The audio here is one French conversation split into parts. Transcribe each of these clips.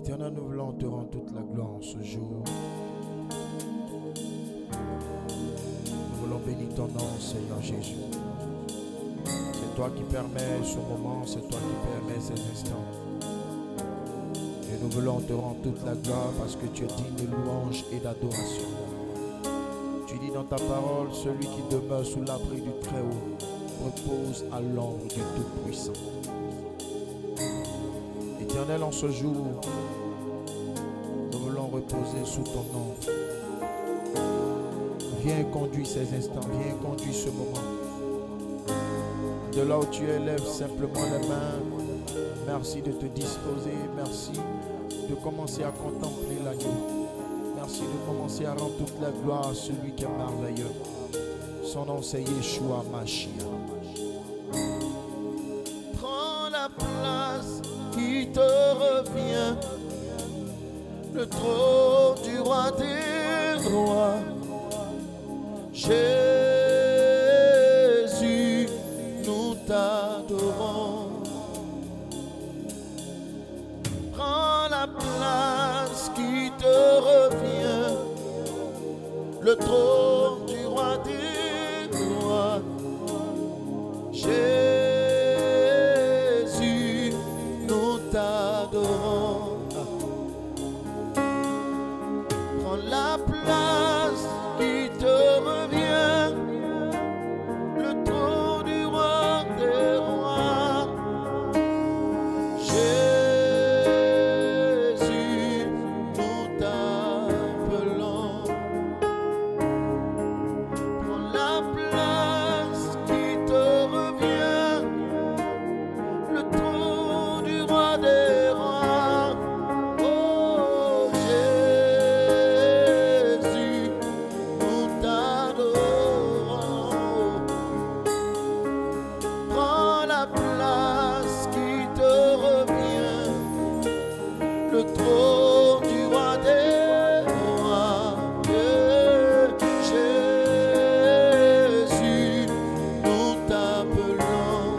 Éternel, nous voulons te rendre toute la gloire en ce jour. Nous voulons bénir ton nom, Seigneur Jésus. C'est toi qui permets ce moment, c'est toi qui permets ces instants. Et nous voulons te rendre toute la gloire parce que tu es digne de louange et d'adoration. Tu dis dans ta parole, celui qui demeure sous l'abri du Très-Haut repose à l'ombre du Tout-Puissant. Éternel, en ce jour, nous voulons reposer sous ton nom. Viens conduire ces instants, viens conduire ce moment. De là où tu es, lève simplement les mains. Merci de te disposer, merci de commencer à contempler l'agneau. Merci de commencer à rendre toute la gloire à celui qui est merveilleux. Son nom c'est Yeshua Mashiach. Prends la place qui te revient, le trône du roi des rois. Jésus, nous t'adorons. Prends la place qui te revient, le trône du roi des rois. Jésus, nous t'adorons. Prends la place qui te revient, le trône du roi des rois. Jésus, nous t'appelons. Prends la place qui te revient, le trône du roi des rois. Oh Jésus, nous t'adorons. Prends la place qui te revient, le trône du roi des rois. Jésus, nous t'appelons.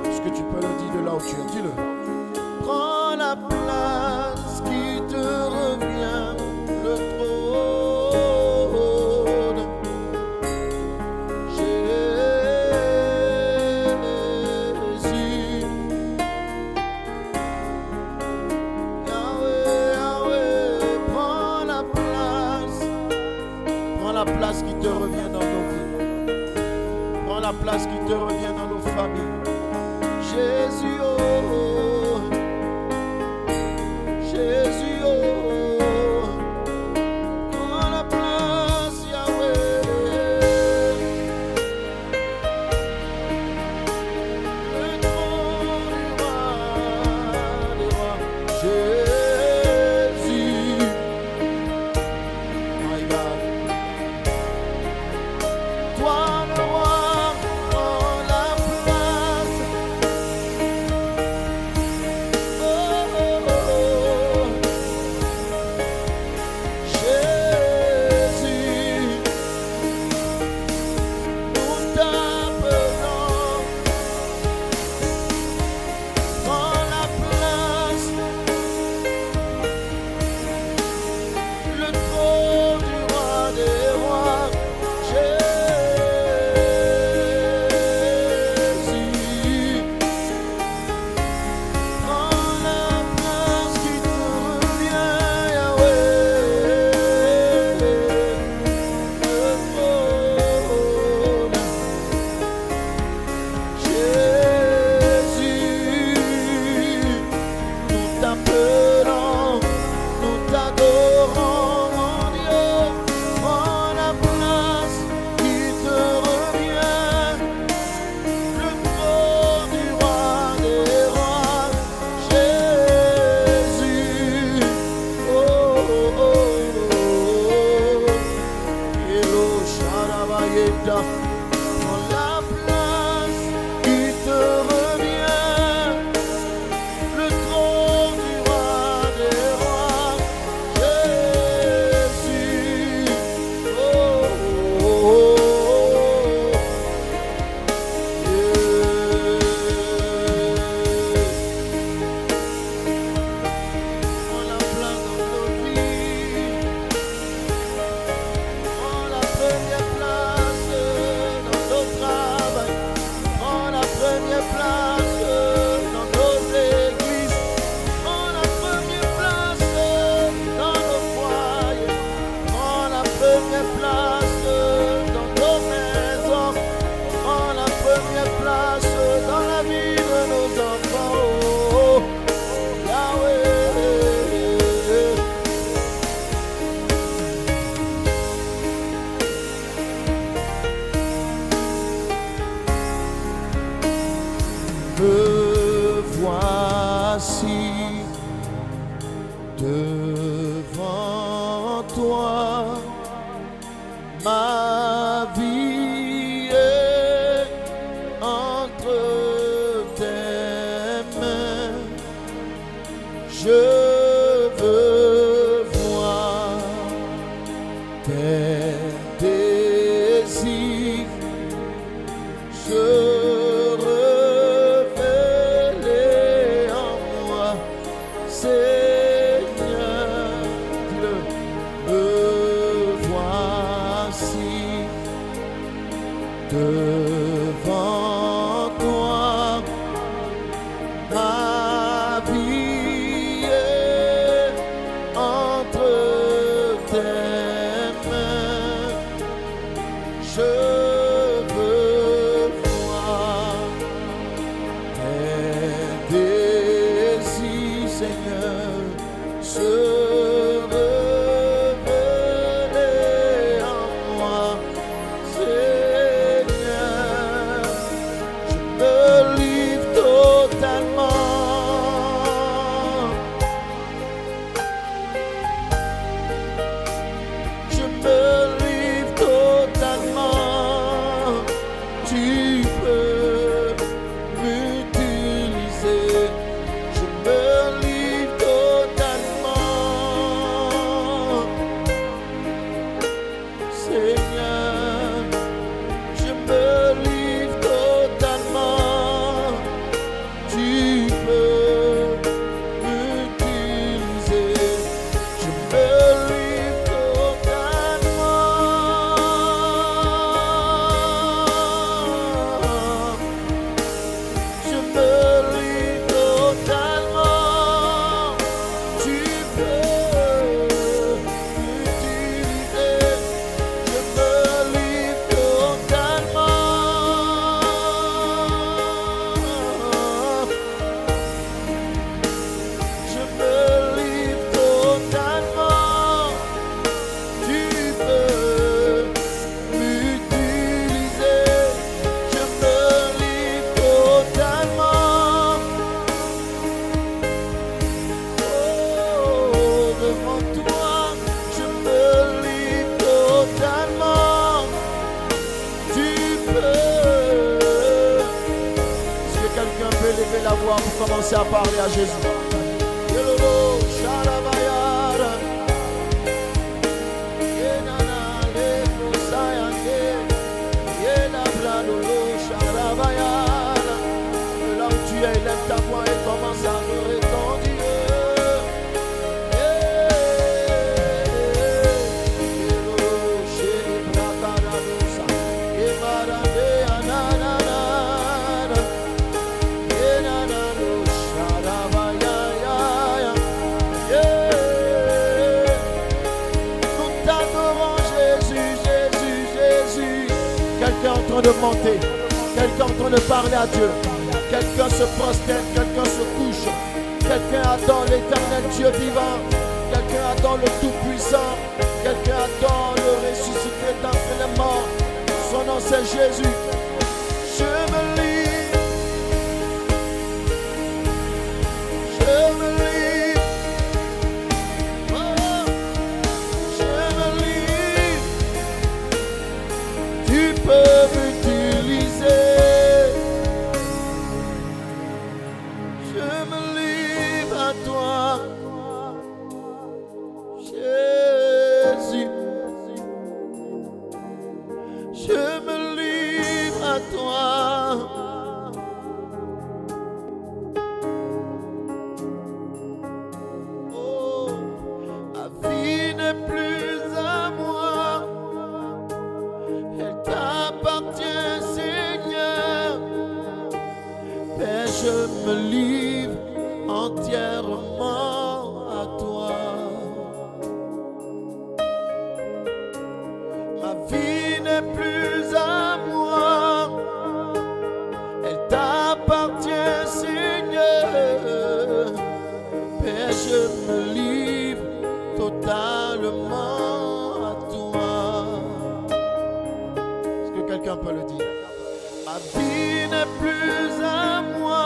Est-ce que tu peux le dire de là où tu es? Dis-le. Prends la place qui te revient, le trône. Jésus, Yahweh, Yahweh, prends la place qui te revient dans nos vies. Prends la place qui te revient dans nos familles. Jésus, oh, Jésus, oh, prends la place, Yahweh. Le trône du roi des rois. Jésus, my God. Toi le roi, prends la place. Me voici devant toi, ma vie est entre tes mains. Je veux voir tes désirs se révéler en moi, Seigneur. Dis-le. Me voici devant toi, ma vie est entre tes mains. Je veux voir tes désirs, Seigneur, se révéler en moi, Seigneur. Je me livre totalement. Je me livre totalement. Tu peux m'utiliser. Je me livre totalement. Seigneur, je me livre totalement. Tu peux m'utiliser. Je me livre totalement. Je me livre totalement. Tu peux m'utiliser. Je me livre totalement. Je me livre totalement. Tu peux m'utiliser. Je me livre totalement. Oh, devant toi, je me livre totalement. Tu peux. Est-ce que quelqu'un peut lever la voix pour commencer à parler à Jésus? Yellow, Sharabayara. Yenana, Leko, Sayane. Yena, Bradolo, Sharabayara. Là où tu es, lève ta voix et commence à adorer ton Dieu. Yellow, Sheri, Brakaradosa. Yemarade, Ananana. Yenanano, Sharabayaya. Yeah. Nous t'adorons, Jésus, Jésus, Jésus. Quelqu'un en train de monter, quelqu'un en train de parler à Dieu, quelqu'un se prosterne, quelqu'un se couche, quelqu'un attend l'éternel Dieu vivant, quelqu'un attend le Tout-Puissant, quelqu'un attend le ressuscité d'entre les morts. Son nom c'est Jésus. Je me livre, je me livre, oh, je me livre. Tu peux m'utiliser. Je me livre à toi, Jésus. Je me livre à toi. Oh, ma vie n'est plus à moi. Elle t'appartient, Seigneur. Père, je me livre entièrement à toi. Ma vie n'est plus à moi. Elle t'appartient, Seigneur. Père, je me livre totalement à toi. Est-ce que quelqu'un peut le dire? Ma vie n'est plus à moi.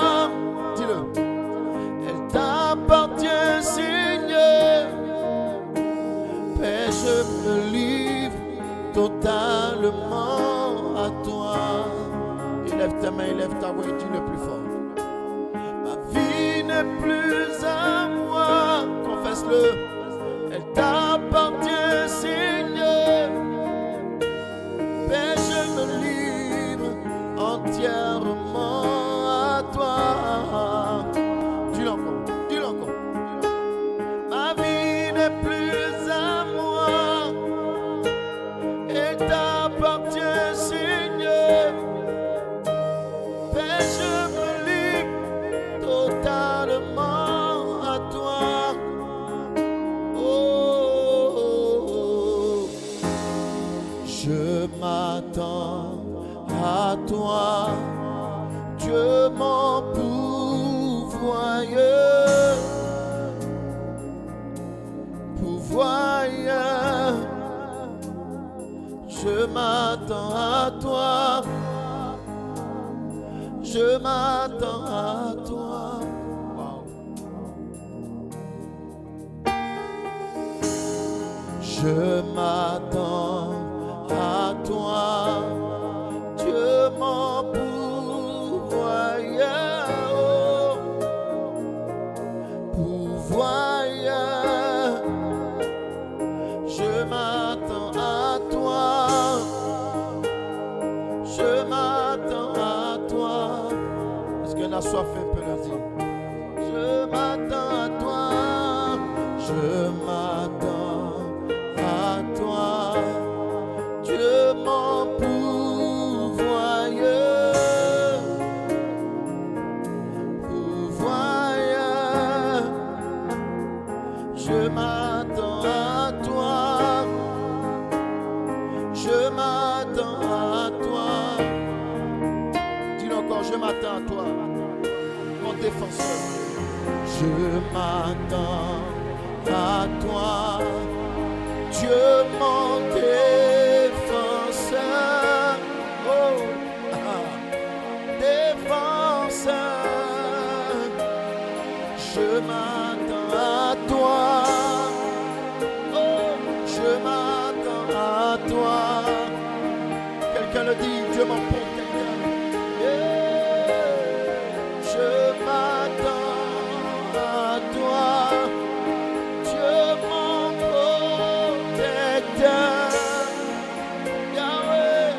plus fort. Ma vie n'est plus à moi, confesse-le. Elle t'appartient, Seigneur. Mais je me livre entièrement à toi. Dis-le encore, dis-le encore. Ma vie n'est plus à moi. Elle t'appartient, Seigneur. Mais je me livre totalement à toi. Oh, je m'attends à toi, Dieu mon pourvoyeur, pourvoyeur. Je m'attends à toi, je m'attends à toi. Wow. Je m'attends à toi, Dieu mon pourvoyeur, pourvoyeur. Je m'attends à toi, je m'attends à toi. Est-ce qu'un a soif un peu le dire? Je m'attends à toi, je m'attends à toi, Dieu mon pourvoyeur, pourvoyeur. Je m'attends à toi, je m'attends à toi. Dis-le encore, je m'attends à toi, mon défenseur. Je m'attends à toi, Dieu mon défenseur. Oh, défenseur. Je m'attends à toi. Oh, je m'attends à toi. Quelqu'un le dit, Dieu mon protecteur. Yeah. Je m'attends à toi, Dieu mon protecteur. Yahweh,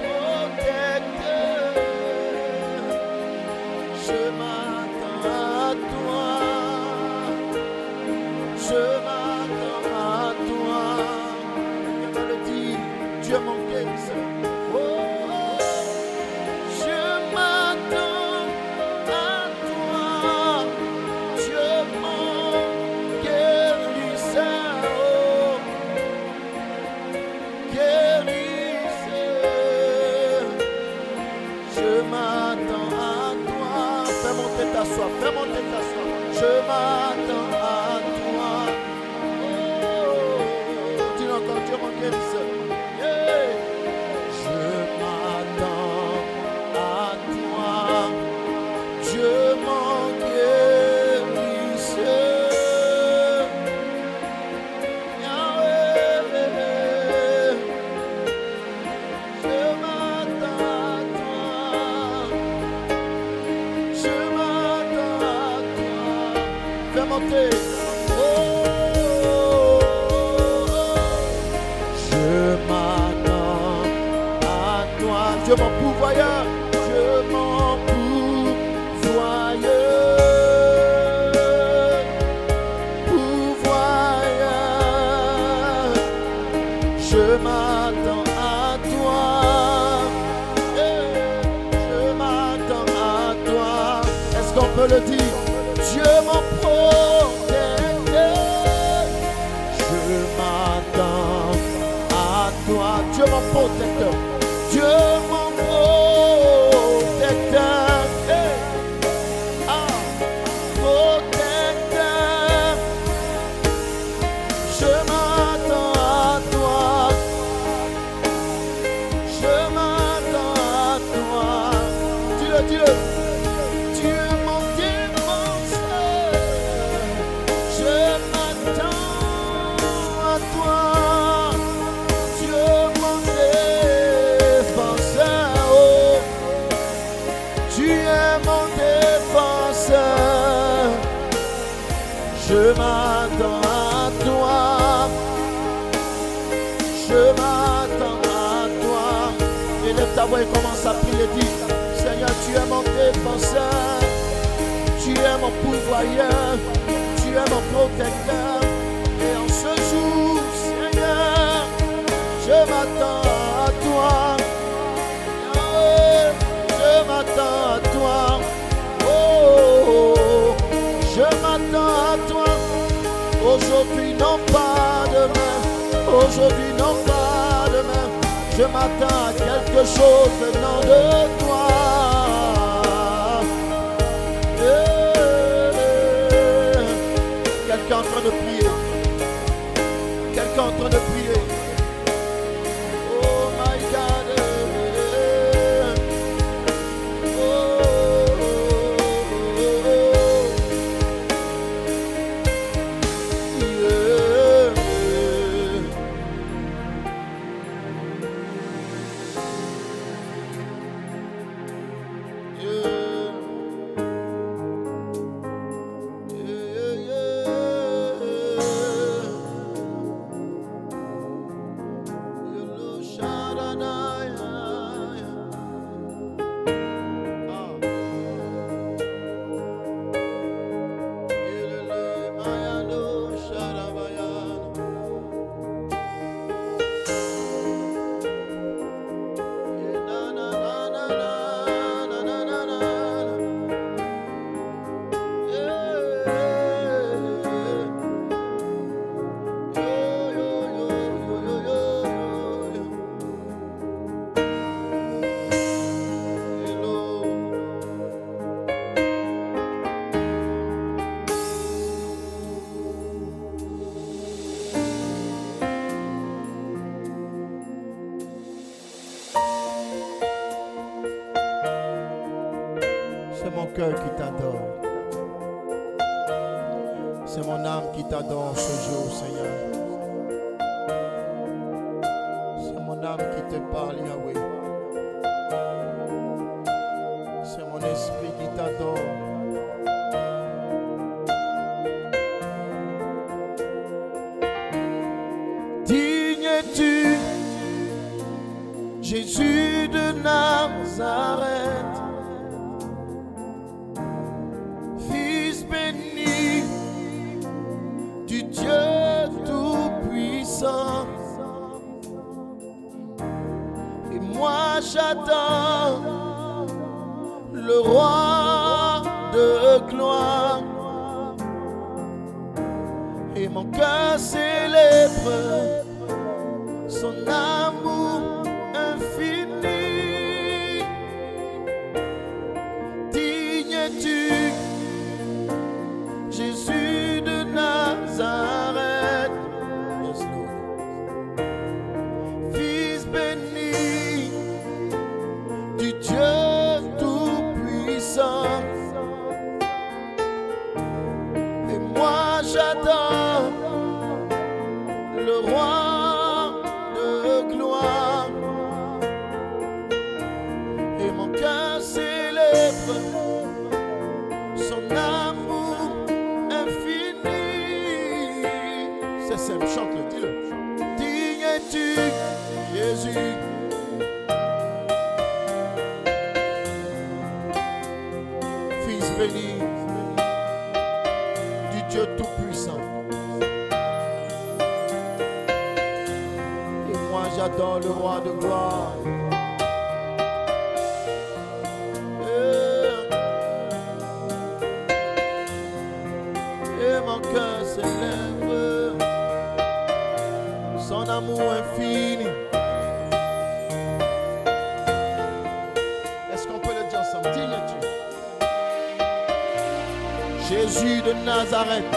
protecteur. Je m'attends à toi, je m'attends à toi. Quelqu'un va le dire, Dieu mon guérisseur. Oh, je m'attends à toi, Dieu mon guérisseur. Oh, guérisseur. Je m'attends à toi. Fais monter ta soif, fais monter ta soif. Je m'attends à toi. Oh, dis encore, Dieu mon guérisseur. Yeah. Je m'attends à toi, Dieu mon guérisseur. Yahweh, je m'attends à toi, je m'attends à toi. Fais monter. Oh, je m'attends à toi, Dieu mon pourvoyeur, Dieu mon pourvoyeur, pourvoyeur. Je m'attends à toi, je m'attends à toi. Est-ce qu'on peut le dire? Dieu mon protecteur. Je m'attends à toi, Dieu mon protecteur, Dieu mon protecteur. Hey. Ah, protecteur. Je m'attends à toi, je m'attends à toi. Dis-le, dis-le. Dieu mon défenseur. Je m'attends à toi, Dieu mon défenseur. Oh, tu es mon défenseur. Je m'attends à toi. Je m'attends à toi. Élève ta voix et commence à prier. Dis, Seigneur, tu es mon défenseur. Tu es mon pourvoyeur. Tu es mon protecteur. Et en ce jour, Seigneur, je m'attends à toi. Je m'attends à toi. Oh, je m'attends à toi. Aujourd'hui, non pas demain. Aujourd'hui, non pas demain. Je m'attends à quelque chose venant de toi. Quelqu'un en train de prier. Quelqu'un en train de prier. Oh my God. C'est mon cœur qui t'adore. C'est mon âme qui t'adore ce jour, Seigneur. C'est mon âme qui te parle, Yahweh. C'est mon esprit qui t'adore. Digne es-tu, Jésus de Nazareth. Et moi j'attends le roi de gloire. Et mon cœur célèbre son amour infini. Digne es-tu, Jésus de Nazareth. Fils béni du Dieu tout-puissant. Et moi j'adore le roi de gloire. Et mon cœur célèbre son amour infini. C'est simple, chante-le, dis-le. Digne es-tu, Jésus. Fils béni du Dieu tout-puissant. Et moi j'adore le roi de gloire. Et mon cœur s'élève son amour infini. Est-ce qu'on peut le dire ensemble? Digne es-tu, Jésus de Nazareth,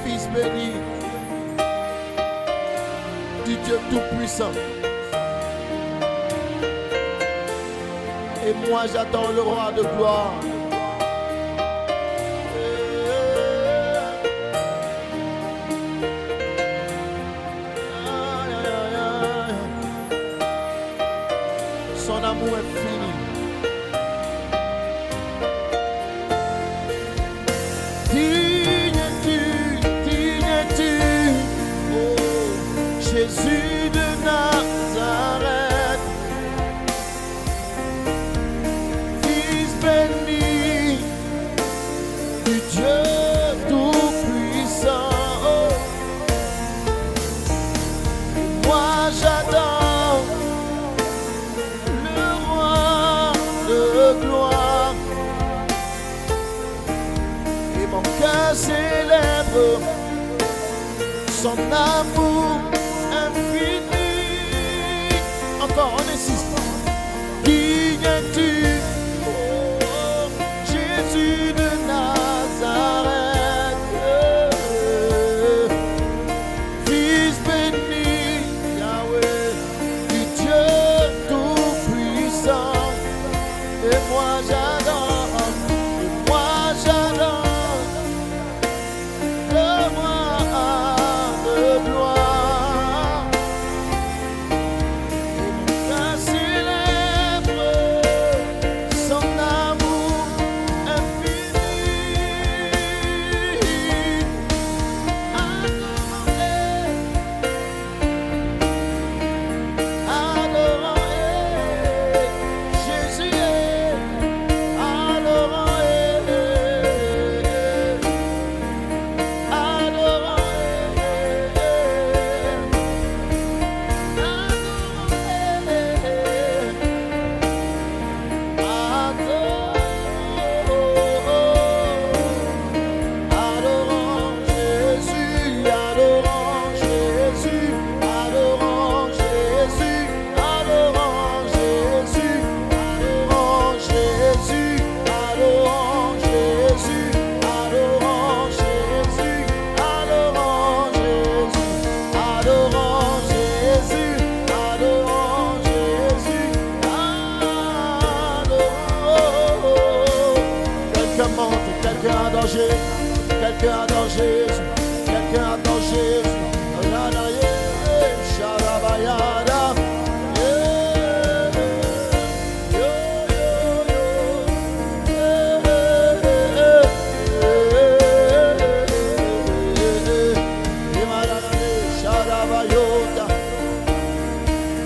Fils béni du Dieu tout-puissant. Et moi j'attends le roi de gloire. Son amour infini. Jésus de Nazareth, Fils béni du Dieu Tout-Puissant. Moi j'adore le Roi de gloire et mon cœur célèbre son amour infini. Encore, on insiste. Qui es-tu? Oh, Jésus de Nazareth, Fils béni, Yahweh, du Dieu Tout-Puissant. Et moi j'adore le Roi de gloire. Quelqu'un adore Jésus, quelqu'un adore Jésus, quelqu'un adore Jésus.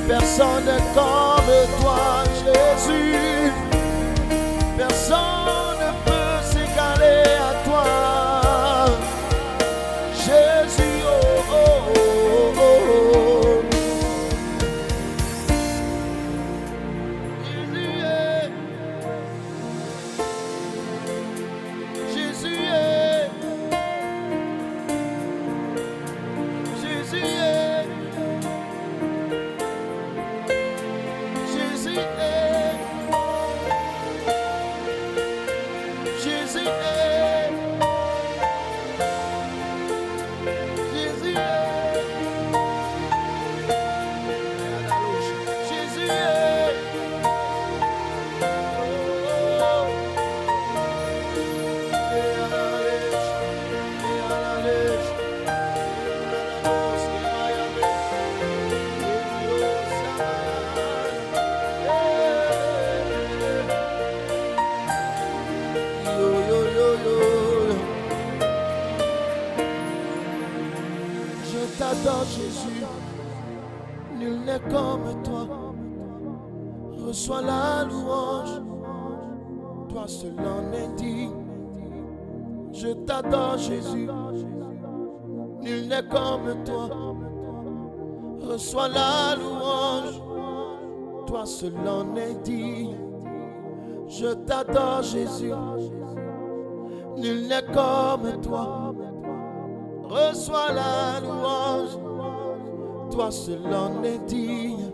Personne n'est comme toi, Jésus. Personne ne peut s'égaler à toi, Jésus. Oh, oh, oh, oh, oh. Jésus est, Jésus est, Jésus est, Jésus est, Jésus est, Jésus est, Jésus est. Je t'adore Jésus, nul n'est comme toi. Reçois la louange, toi seul en es digne. Je t'adore Jésus, nul n'est comme toi. Reçois la louange, toi seul en es digne. Je t'adore Jésus, nul n'est comme toi. Reçois la louange, toi seul en es digne.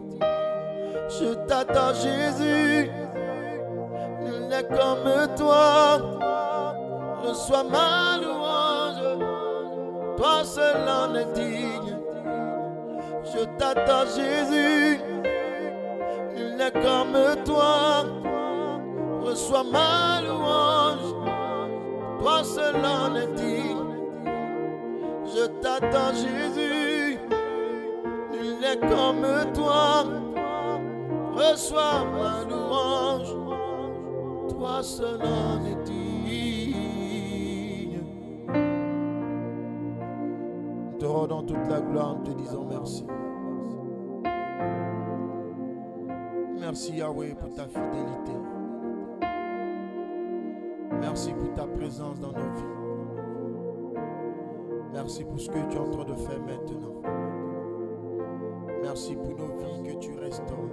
Je t'adore Jésus, nul n'est comme toi. Reçois ma louange, toi seul en es digne. Je t'adore Jésus, nul n'est comme toi. Reçois ma louange, toi seul en es digne. Je t'adore Jésus, nul n'est comme toi. reçois ma louange. Toi seul en es digne. Nous te rendons toute la gloire en te disant merci. Merci Yahweh pour ta fidélité. Merci pour ta présence dans nos vies. Merci pour ce que tu es en train de faire maintenant. Merci pour nos vies que tu restaures.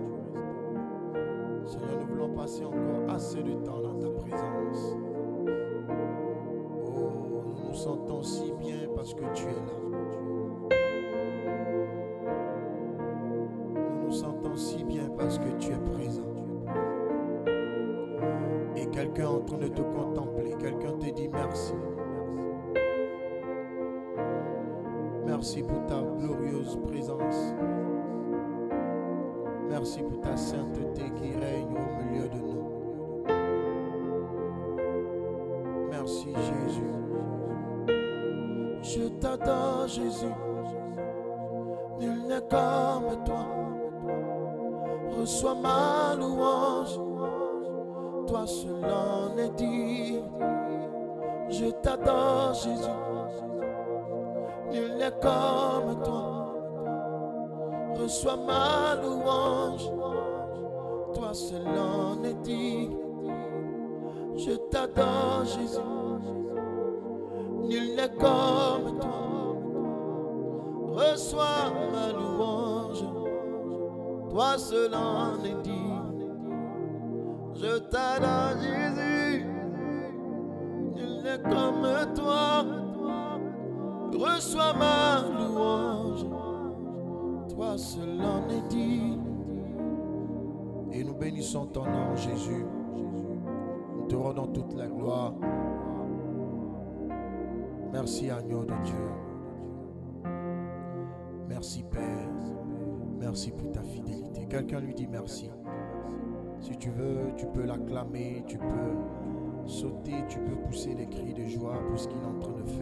Seigneur, nous voulons passer encore assez de temps dans ta présence. Oh, nous nous sentons si bien parce que tu es là. Nous nous sentons si bien parce que tu es présent. Et quelqu'un est en train de te contempler. Quelqu'un te dit merci. Merci pour ta glorieuse présence. Merci pour ta sainteté qui règne au milieu de nous. Merci Jésus. Je t'adore Jésus. Nul n'est comme toi. Reçois ma louange. Toi seul en es digne. Je t'adore Jésus. Nul n'est comme toi. Reçois ma louange. Toi seul en es digne. Je t'adore Jésus. Nul n'est comme toi. Reçois ma louange. Toi seul en es digne. Je t'adore Jésus. Nul n'est comme toi. Reçois ma louange. Toi seul en es digne. Et nous bénissons ton nom, Jésus. Nous te rendons toute la gloire. Merci, agneau de Dieu. Merci, Père. Merci pour ta fidélité. Quelqu'un lui dit merci. Si tu veux, tu peux l'acclamer, tu peux sauter, tu peux pousser des cris de joie pour ce qu'il est en train de faire.